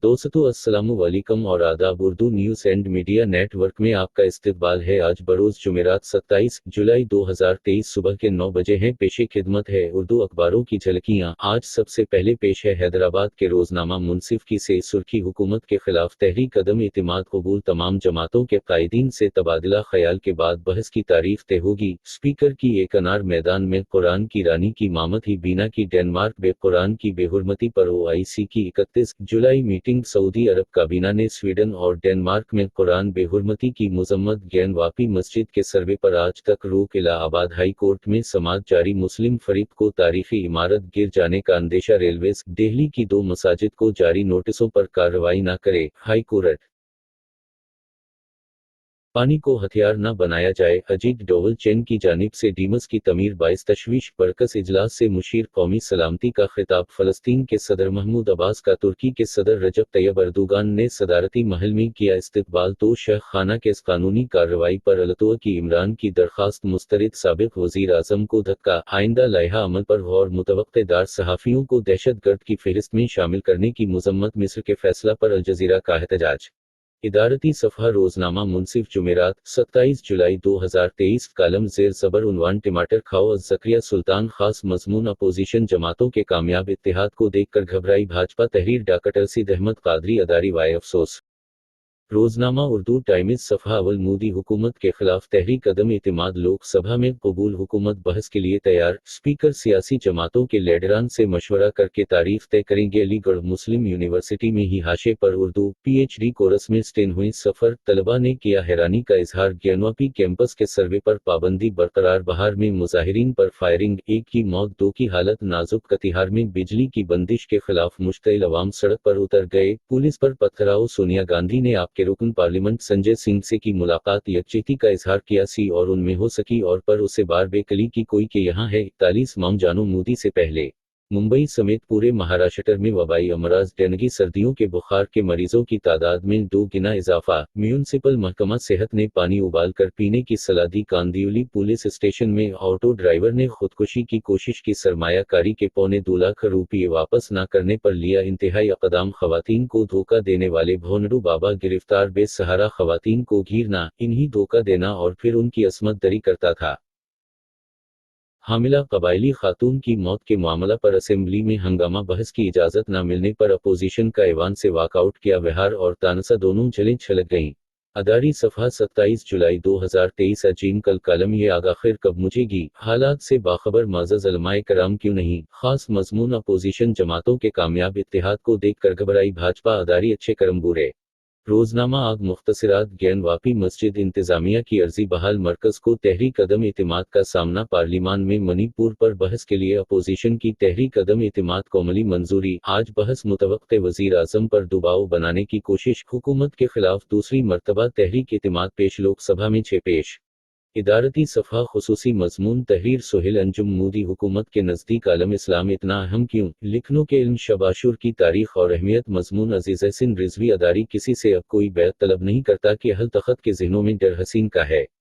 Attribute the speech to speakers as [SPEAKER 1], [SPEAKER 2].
[SPEAKER 1] दोस्तों अस्सलामु अलैकुम और आदाब। Urdu news and media network में आपका इस्तकबाल है। आज बरोज़ जुमेरात 27 जुलाई 2023 सुबह के 9 बजे हैं। पेशे खिदमत है उर्दू अखबारों की झलकियां। आज सबसे पहले पेश है हैदराबाद के रोजनामा मुंसिफ की से सुर्खी। हुकूमत के खिलाफ तहरीक अदम इतिमाद कबूल, तमाम जमातों के कायदीन से तबादला ख्याल के बाद बहस की तारीख तय होगी। स्पीकर की एक अनार मैदान में कुरान की रानी की मामत ही बीना की डेनमार्क बे कुरान की बेहुरमती पर ओआईसी की 31 जुलाई मीटिंग। सऊदी अरब काबीना ने स्वीडन और डेनमार्क में कुरान बेहुरमती की मजम्मत। ज्ञानवापी मस्जिद के सर्वे पर आज तक रोक। इलाहाबाद हाई कोर्ट में समाअत जारी। मुस्लिम फरीक को तारीखी इमारत गिर जाने का अंदेशा। रेलवेज दिल्ली की 2 मसाजिद को जारी नोटिसों पर कार्रवाई न करे, हाई कोर्ट। पानी को हथियार न बनाया जाए, अजीत डोवल चैन की जानिब से डीमस की तमीर बाइस तशवीश। बरकस इजलास से मुशीर कौमी सलामती का खिताब। फलस्तीन के सदर महमूद अब्बास का तुर्की के सदर रजब तैयब अर्दोगान ने सदारती महल में किया इस्तकबाल। तो शेख खाना के कानूनी कार्रवाई पर अलतवा की इमरान की दरखास्त मुस्तरद। साबिक वजीर आजम को धक्का, आइंदा लाइहा अमल पर गौर। मुतवक्केदार सहाफ़ियों को दहशतगर्द की फहरिस्त में शामिल करने की मजम्मत। मिस्र के फैसला पर अल जजीरा का एहतजाज। इदारती सफ़हा रोजनामा मुंसिफ जुमेरात 27 जुलाई 2023 कालम ज़ेर ज़बर उन्वान टमाटर खाओ। ज़करिया सुल्तान खास मज़मून। अपोजिशन जमातों के कामयाब इत्तेहाद को देखकर घबराई भाजपा तहरीर। डॉक्टर रशीद अहमद कादरी अदारी वाए अफसोस। रोजनामा उर्दू टाइम्स सफ़हा अव्वल। मोदी हुकूमत के खिलाफ तहरीक अदम इतिमाद लोकसभा में कबूल, हुकूमत बहस के लिए तैयार। स्पीकर सियासी जमातों के लीडरान से मशवरा करके तारीख तय करेंगे। अलीगढ़ मुस्लिम यूनिवर्सिटी में ही हाशे पर उर्दू पीएचडी कोर्स में स्टेन हुई सफ़र। तलबा ने किया हैरानी का इजहार। ज्ञानवापी कैंपस के सर्वे पर पाबंदी बरकरार। बहार में मुजाहिरीन पर फायरिंग, 1 की मौत, 2 की हालत नाजुक। कटिहार में बिजली की बंदिश के खिलाफ मुश्तइल अवाम सड़क पर उतर गए। पुलिस पर पथराव। सोनिया गांधी ने के रुकन पार्लियामेंट संजय सिंह से की मुलाकात। यकजहती का इजहार किया सी और उनमें हो सकी और पर उसे बार बेकली की कोई के यहाँ है। 41 माम जानो मोदी से पहले। मुंबई समेत पूरे महाराष्ट्र में वबाई अमराज। डेंगू सर्दियों के बुखार के मरीजों की तादाद में 2 गुना इजाफा। म्यूनिसिपल महकमा सेहत ने पानी उबाल कर पीने की सलाह दी। कांदिवली पुलिस स्टेशन में ऑटो ड्राइवर ने खुदकुशी की कोशिश की। सरमायाकारी के ₹2.25 लाख वापस न करने पर लिया इंतहाई इक़दाम। खवातीन को धोखा देने वाले भोंदू बाबा गिरफ्तार। बेसहारा खवातीन को घिरना, इन्हीं धोखा देना और फिर उनकी असमत दरी करता था। हामिला कबायली खातून की मौत के मामला पर असेंबली में हंगामा। बहस की इजाजत न मिलने पर अपोजिशन का ऐवान से वॉकआउट किया। बिहार और तानसा दोनों जलें छलक गईं। अदारी सफ़हा 27 जुलाई 2023 अजीम कल कालम। ये आखिर कब मुझेगी, हालात से बाखबर माज़ज़ अलमाए कराम क्यों नहीं। खास मजमून। अपोजिशन जमातों के कामयाब इत्तेहाद को देखकर घबराई भाजपा। अदारी अच्छे करम बुरे। रोजनामा आग मुख्तसरात। ज्ञानवापी मस्जिद इंतजामिया की अर्जी बहाल। मरकज को तहरीक अदम इतिमाद का सामना। पार्लियामान में मणिपुर पर बहस के लिए अपोजिशन की तहरीक अदम इतिमाद को अमली मंजूरी। आज बहस। मुतवक्के वजीर आजम पर दबाव बनाने की कोशिश। हुकूमत के खिलाफ दूसरी मरतबा तहरीक इतिमाद पेश। लोकसभा में 6 पेश। इदारती सफ़हा खुसूसी मज़मून। तहरीर सोहेल अंजुम। मोदी हुकूमत के नज़दीक आलम इस्लाम इतना अहम क्यों, लिखनों के इल्म शबाशुर की तारीख और अहमियत। मज़मून अज़ीज़ हसन रिजवी। अदारी किसी से अब कोई बैत तलब नहीं करता कि अहल तख़त के ज़हनों में डर हसीन का है।